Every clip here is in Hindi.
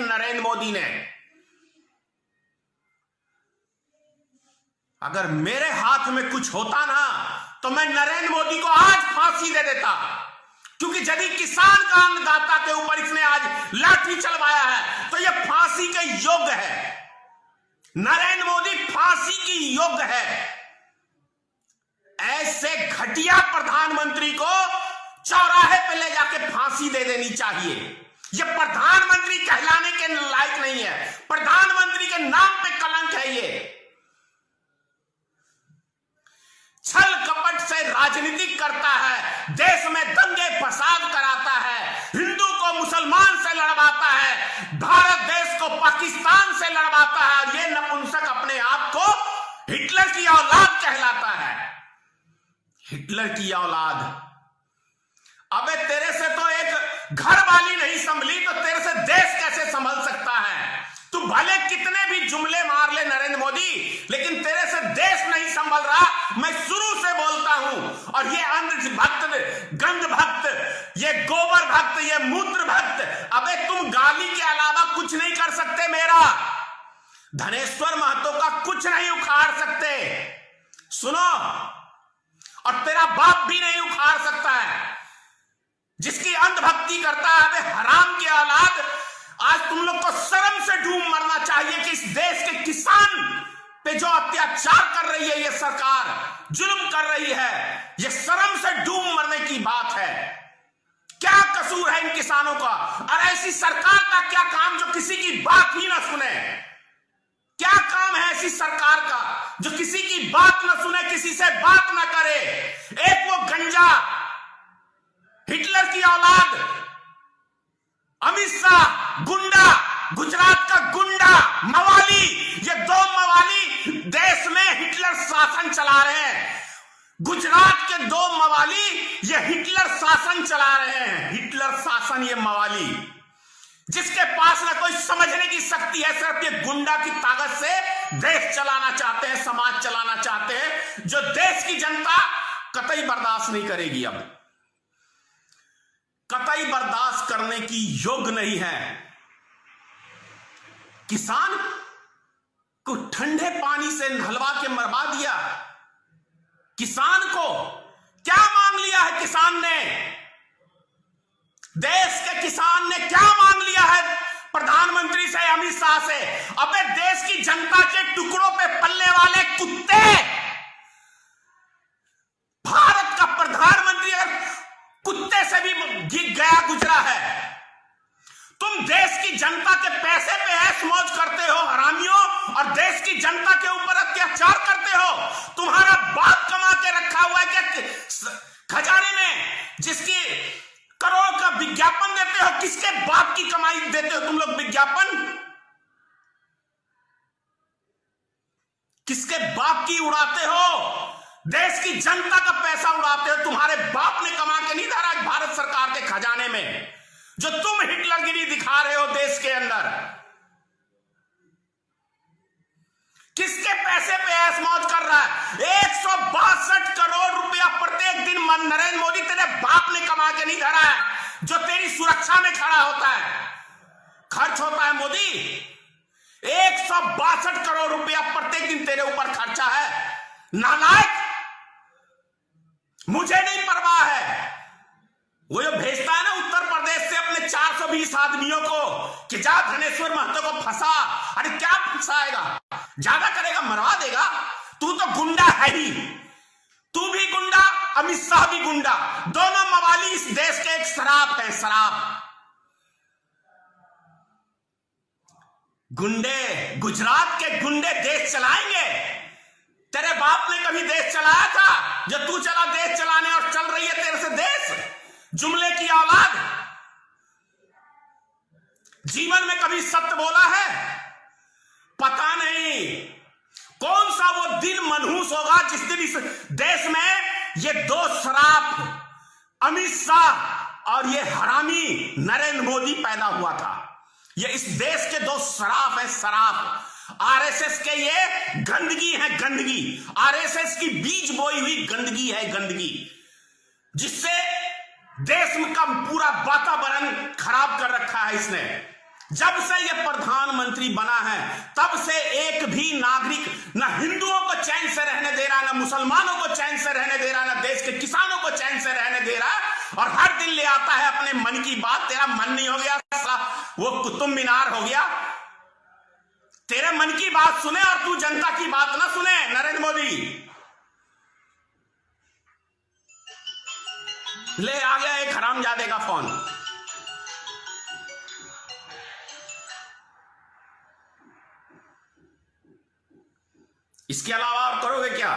नरेंद्र मोदी ने। अगर मेरे हाथ में कुछ होता ना तो मैं नरेंद्र मोदी को आज फांसी दे देता, क्योंकि यदि किसान का अन्नदाता के ऊपर इसने आज लाठी चलवाया है तो यह फांसी के योग्य है। नरेंद्र मोदी फांसी की योग्य है। ऐसे घटिया प्रधानमंत्री को चौराहे पे ले जाके फांसी दे देनी चाहिए। यह प्रधानमंत्री कहलाने के लायक नहीं है। प्रधानमंत्री के नाम पे कलंक है ये। छल कपट से राजनीति करता है, देश में दंगे फसाद कराता है, हिंदू को मुसलमान से लड़वाता है, भारत देश को पाकिस्तान से लड़वाता है। और ये नपुंसक अपने आप को हिटलर की औलाद कहलाता है। हिटलर की औलाद। अबे तेरे से तो एक घर वाली नहीं संभली तो तेरे से देश कैसे संभल सकता है? तू भले कितने भी जुमले मार ले नरेंद्र मोदी, लेकिन तेरे से देश नहीं संभल रहा। मैं शुरू से बोलता हूं। और ये अंध भक्त, गंध भक्त, ये गोबर भक्त, ये मूत्र भक्त, अबे तुम गाली के अलावा कुछ नहीं कर सकते। मेरा धनेश्वर महतो का कुछ नहीं उखाड़ सकते। सुनो, और तेरा बाप भी नहीं उखाड़ सकता है। जिसकी अंधभक्ति करता है, अबे हराम की औलाद, आज तुम लोग को शर्म से डूब मरना चाहिए कि इस देश के किसान पे जो अत्याचार कर रही है ये सरकार, जुल्म कर रही है, ये शर्म से डूब मरने की बात है। क्या कसूर है इन किसानों का? और ऐसी सरकार का क्या काम जो किसी की बात ही ना सुने? क्या काम है ऐसी सरकार का जो किसी की बात ना सुने, किसी से बात ना करे? एक वो गंजा हिटलर की औलाद अमित शाह, गुंडा, गुजरात का गुंडा, मवाली, ये दो मवाली देश में हिटलर शासन चला रहे हैं। गुजरात के दो मवाली ये हिटलर शासन चला रहे हैं। हिटलर शासन, ये मवाली, जिसके पास ना कोई समझने की शक्ति है, सिर्फ ये गुंडा की ताकत से देश चलाना चाहते हैं, समाज चलाना चाहते हैं, जो देश की जनता कतई बर्दाश्त नहीं करेगी। अब कतई बर्दाश्त करने की योग्य नहीं है। किसान को ठंडे पानी से नहलवा के मरवा दिया। किसान को क्या मांग लिया है? किसान ने, देश के किसान ने क्या मांग लिया है प्रधानमंत्री से, अमित शाह से? अबे देश की जनता के टुकड़ों पे पलने वाले कुत्ते, भारत का प्रधानमंत्री अगर कुत्ते से भी गया गुजरा है। तुम देश की जनता के पैसे पे ऐश मौज करते हो हरामियों, और देश की जनता के ऊपर अत्याचार करते हो। तुम्हारा बाप कमा के रखा हुआ है क्या खजाने में, जिसकी करोड़ का विज्ञापन देते हो? किसके बाप की कमाई देते हो तुम लोग विज्ञापन? किसके बाप की उड़ाते हो? देश की जनता का पैसा उड़ाते हो। तुम्हारे बाप ने कमा के नहीं धरा भारत सरकार के खजाने में, जो तुम हिटलरगिरी दिखा रहे हो देश के अंदर। किसके पैसे पे ऐश मौज कर रहा है? 162 करोड़ रुपया प्रत्येक दिन नरेंद्र मोदी तेरे बाप ने कमा के नहीं धरा है, जो तेरी सुरक्षा में खड़ा होता है, खर्च होता है। मोदी 162 करोड़ रुपया प्रत्येक दिन तेरे ऊपर खर्चा है। नालायक, मुझे नहीं परवाह है। वो जो भेजता है ना उत्तर प्रदेश से अपने 420 आदमियों को कि जा धनेश्वर महतो को फंसा। अरे क्या फंसाएगा? ज्यादा करेगा, मरवा देगा। तू तो गुंडा है ही। तू भी गुंडा, अमित शाह भी गुंडा। दोनों मवाली इस देश के एक शराब है, शराब। गुंडे, गुजरात के गुंडे देश चलाएंगे। तेरे बाप ने कभी देश चलाया था? जो तू चला देश चलाने, और चल रही है तेरे से देश। जुमले की औलाद, जीवन में कभी सत्य बोला है? पता नहीं कौन सा वो दिन मनहूस होगा जिस दिन इस देश में ये दो शराब अमित शाह और ये हरामी नरेंद्र मोदी पैदा हुआ था। ये इस देश के दो शराब है, शराब। आरएसएस के ये गंदगी है, गंदगी। आरएसएस की बीज बोई हुई गंदगी है, गंदगी, जिससे देश का पूरा वातावरण खराब कर रखा है इसने। जब से ये प्रधानमंत्री बना है तब से एक भी नागरिक न हिंदुओं को चैन से रहने दे रहा, न मुसलमानों को चैन से रहने दे रहा, न देश के किसानों को चैन से रहने दे रहा। और हर दिन ले आता है अपने मन की बात। तेरा मन नहीं हो गया वो कुतुब मीनार हो गया? तेरे मन की बात सुने और तू जनता की बात ना सुने। नरेंद्र मोदी ले आ गया एक हरामजादे का फोन। इसके अलावा और करोगे क्या?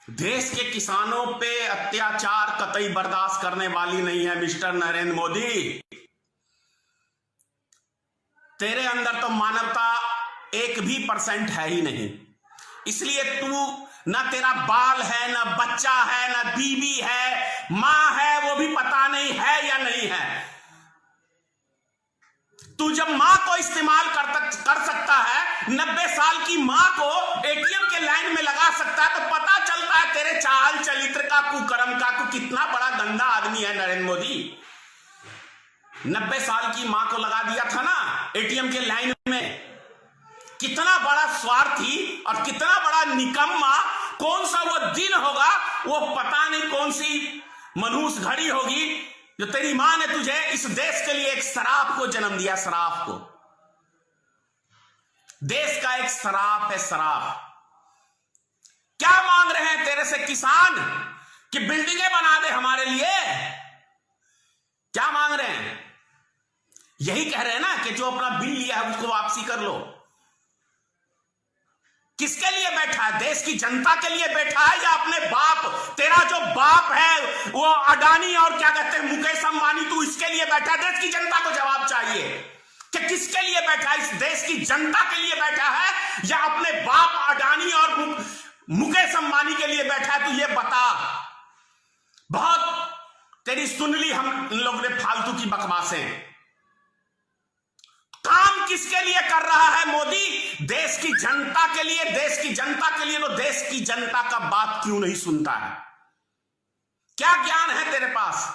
देश के किसानों पे अत्याचार कतई बर्दाश्त करने वाली नहीं है मिस्टर नरेंद्र मोदी। तेरे अंदर तो मानवता 1% है ही नहीं। इसलिए तू ना तेरा बाल है, ना बच्चा है, ना बीवी है, मां है वो भी पता नहीं है या नहीं है। तू जब मां को इस्तेमाल कर सकता है, 90 साल की मां को एटीएम के लाइन में लगा सकता है, तो पता चलता है तेरे चाल चरित्र का, कुकर्म का, तू कितना बड़ा गंदा आदमी है नरेंद्र मोदी। 90 साल की मां को लगा दिया था ना एटीएम के लाइन में। कितना बड़ा स्वार्थी और कितना बड़ा निकम्मा। कौन सा वो दिन होगा, वो पता नहीं कौन सी मनहूस घड़ी होगी जो तेरी मां ने तुझे इस देश के लिए एक शराब को जन्म दिया। शराब को, देश का एक शराब है, शराब। क्या मांग रहे हैं तेरे से किसान कि बिल्डिंगें बना दे हमारे लिए? क्या मांग रहे हैं? यही कह रहे हैं ना कि जो अपना बिल लिया है उसको वापसी कर लो। किसके लिए बैठा है? देश की जनता के लिए बैठा है या अपने बाप? तेरा जो बाप है वो अडानी और क्या कहते हैं मुकेश अंबानी, तू इसके लिए बैठा है? देश की जनता को जवाब चाहिए कि किसके लिए बैठा है। इस देश की जनता के लिए बैठा है या अपने बाप अडानी और मुकेश अंबानी के लिए बैठा है? तू ये बता। बहुत तेरी सुन ली हम इन लोगों ने फालतू की बकवासें। काम किसके लिए कर रहा है मोदी? देश की जनता के लिए। देश की जनता के लिए तो देश की जनता का बात क्यों नहीं सुनता है? क्या ज्ञान है तेरे पास?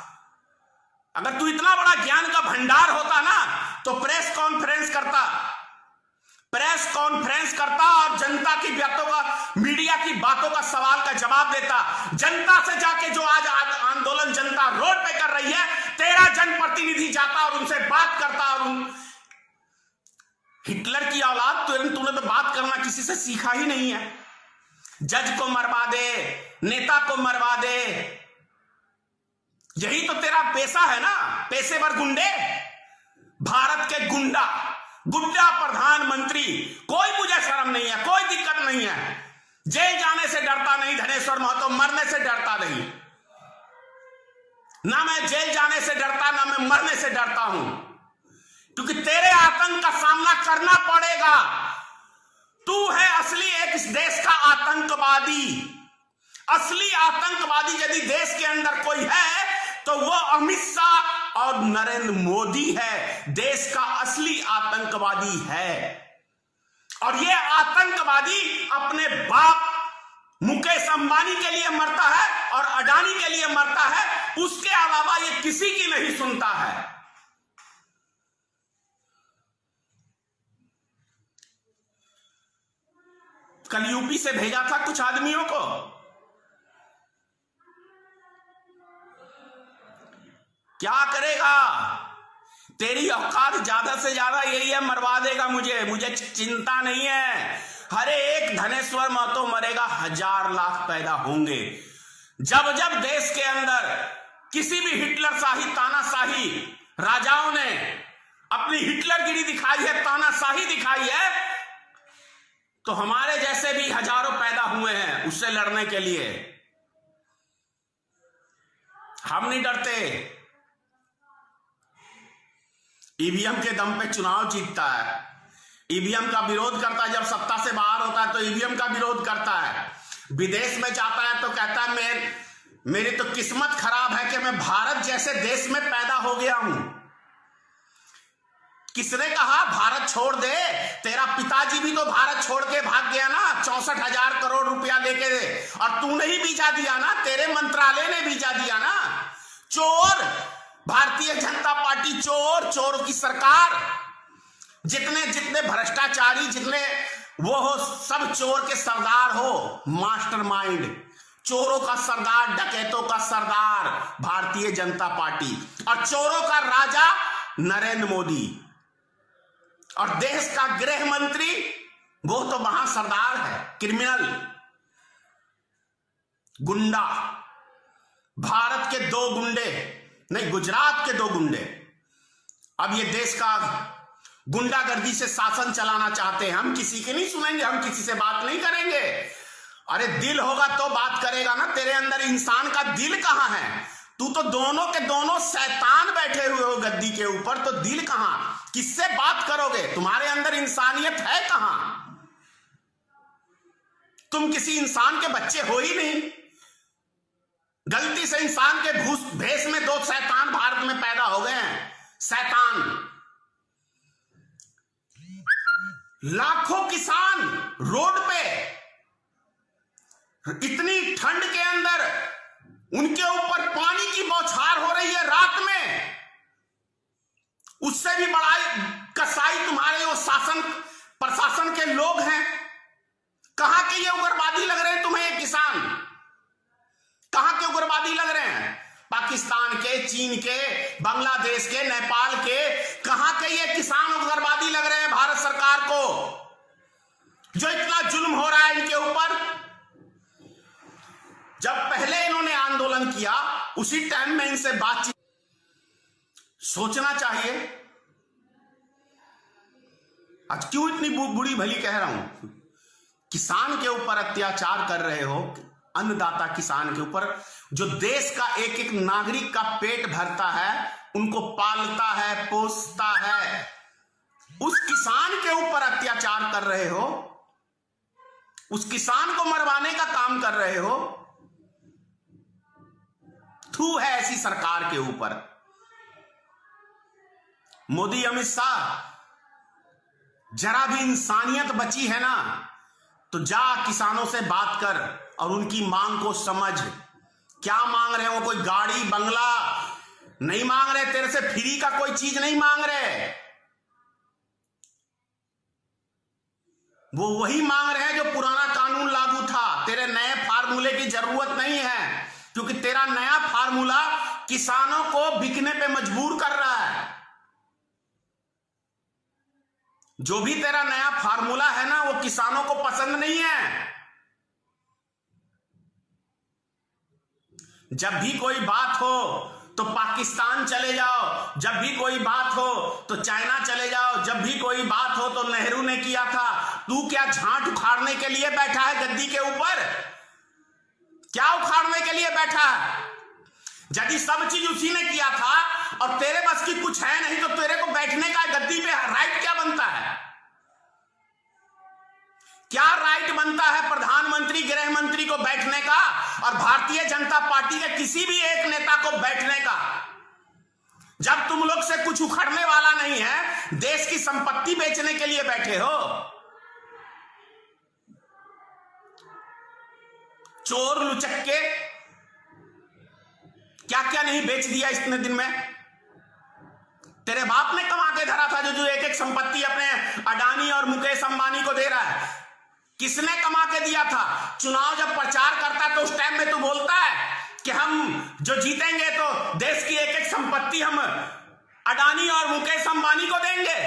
अगर तू इतना बड़ा ज्ञान का भंडार होता ना तो प्रेस कॉन्फ्रेंस करता और जनता की बातों का, मीडिया की बातों का सवाल का जवाब देता। जनता से जाके जो आज आंदोलन जनता रोड पे कर रही है, तेरा जनप्रतिनिधि जाता और उनसे बात करता। और हिटलर की औलाद तूने तो बात करना किसी से सीखा ही नहीं है। जज को मरवा दे, नेता को मरवा दे, यही तो तेरा पेशा है ना। पेशेवर गुंडे, भारत के गुंडा प्रधानमंत्री। कोई मुझे शर्म नहीं है, कोई दिक्कत नहीं है। जेल जाने से डरता नहीं धनेश्वर महतो, मरने से डरता नहीं। ना मैं जेल जाने से डरता, ना मैं मरने से डरता हूं, क्योंकि तेरे आतंक का सामना करना पड़ेगा। तू है असली एक इस देश का आतंकवादी। असली आतंकवादी यदि देश के अंदर कोई है तो वो अमित शाह और नरेंद्र मोदी है। देश का असली आतंकवादी है। और ये आतंकवादी अपने बाप मुकेश अंबानी के लिए मरता है और अडानी के लिए मरता है। उसके अलावा ये किसी की नहीं सुनता है। कल यूपी से भेजा था कुछ आदमियों को, क्या करेगा? तेरी औकात ज्यादा से ज्यादा यही है, मरवा देगा मुझे चिंता नहीं है। हर एक धनेश्वर महतो मरेगा, 1000 लाख पैदा होंगे। जब जब देश के अंदर किसी भी हिटलर शाही, तानाशाही राजाओं ने अपनी हिटलरगिरी दिखाई है, तानाशाही दिखाई है, तो हमारे जैसे भी हजारों पैदा हुए हैं उससे लड़ने के लिए। हम नहीं डरते। ईवीएम के दम पे चुनाव जीतता है। ईवीएम का विरोध करता है, जब सत्ता से बाहर होता है तो ईवीएम का विरोध करता है। विदेश में जाता है तो कहता है मेरी तो किस्मत खराब है कि मैं भारत जैसे देश में पैदा हो गया हूं। किसने कहा भारत छोड़ दे? तेरा पिताजी भी तो भारत छोड़ के भाग गया ना, 64,000 करोड़ रुपया लेके, और तूने ही वीजा दिया ना, तेरे मंत्रालय ने वीजा दिया ना। चोर, भारतीय जनता पार्टी चोर, चोरों की सरकार, जितने जितने भ्रष्टाचारी, जितने वो हो, सब चोर के सरदार हो, मास्टरमाइंड, चोरों का सरदार, डकैतों का सरदार भारतीय जनता पार्टी, और चोरों का राजा नरेंद्र मोदी, और देश का गृह मंत्री वो तो वहां सरदार है, क्रिमिनल, गुंडा, भारत के 2 गुंडे, नहीं गुजरात के 2 गुंडे अब ये देश का गुंडागर्दी से शासन चलाना चाहते हैं। हम किसी के नहीं सुनेंगे, हम किसी से बात नहीं करेंगे। अरे दिल होगा तो बात करेगा ना, तेरे अंदर इंसान का दिल कहां है? तू तो दोनों के दोनों शैतान बैठे हुए हो गद्दी के ऊपर, तो दिल कहां? किससे बात करोगे? तुम्हारे अंदर इंसानियत है कहां? तुम किसी इंसान के बच्चे हो ही नहीं। गलती से इंसान के भेष में 2 शैतान भारत में पैदा हो गए हैं। शैतान, लाखों किसान रोड पे, इतनी ठंड के अंदर उनके ऊपर पानी की बौछार हो रही है रात में, उससे भी बड़ा कसाई तुम्हारे वो शासन प्रशासन के लोग हैं। कहां के ये उग्रवादी लग रहे हैं तुम्हें? ये किसान कहां के उग्रवादी लग रहे हैं? पाकिस्तान के, चीन के, बांग्लादेश के, नेपाल के, कहां के ये किसान उग्रवादी लग रहे हैं भारत सरकार को, जो इतना जुल्म हो रहा है इनके ऊपर? जब पहले इन्होंने आंदोलन किया उसी टाइम में इनसे बातचीत, सोचना चाहिए। आज क्यों इतनी बुरी भली कह रहा हूं? किसान के ऊपर अत्याचार कर रहे हो, अन्नदाता किसान के ऊपर, जो देश का एक एक नागरिक का पेट भरता है, उनको पालता है, पोसता है, उस किसान के ऊपर अत्याचार कर रहे हो, उस किसान को मरवाने का काम कर रहे हो। थू है ऐसी सरकार के ऊपर। मोदी, अमित शाह, जरा भी इंसानियत बची है ना तो जा किसानों से बात कर और उनकी मांग को समझ। क्या मांग रहे हो? कोई गाड़ी बंगला नहीं मांग रहे, तेरे से फ्री का कोई चीज नहीं मांग रहे, वो वही मांग रहे हैं जो पुराना कानून लागू था। तेरे नए फार्मूले की जरूरत नहीं है, क्योंकि तेरा नया फार्मूला किसानों को बिकने पे मजबूर कर रहा है। जो भी तेरा नया फार्मूला है ना, वो किसानों को पसंद नहीं है। जब भी कोई बात हो तो पाकिस्तान चले जाओ, जब भी कोई बात हो तो चाइना चले जाओ, जब भी कोई बात हो तो नेहरू ने किया था। तू क्या झांट उखाड़ने के लिए बैठा है गद्दी के ऊपर? क्या उखाड़ने के लिए बैठा है? यदि सब चीज उसी ने किया था और तेरे बस की कुछ है नहीं, तो तेरे को बैठने का गद्दी पे राइट क्या बनता है? क्या राइट बनता है प्रधानमंत्री, गृह मंत्री को बैठने का और भारतीय जनता पार्टी के किसी भी एक नेता को बैठने का? जब तुम लोग से कुछ उखड़ने वाला नहीं है, देश की संपत्ति बेचने के लिए बैठे हो। चोर लुचक्के, क्या क्या नहीं बेच दिया इतने दिन में? तेरे बाप ने कमा के धरा था, जो एक एक संपत्ति अपने अडानी और मुकेश अंबानी को दे रहा है। किसने कमा के दिया था? चुनाव जब प्रचार करता है तो उस टाइम में तू बोलता है कि हम जो जीतेंगे तो देश की एक एक संपत्ति हम अडानी और मुकेश अंबानी को देंगे।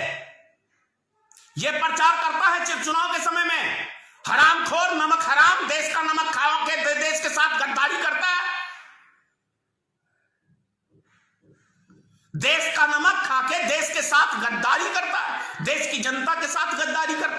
ये प्रचार करता है चुनाव के समय में। हरामखोर, नमक हराम, देश का नमक खा के देश के साथ गद्दारी करता है। देश का नमक खा के देश के साथ गद्दारी करता है, देश की जनता के साथ गद्दारी करता है।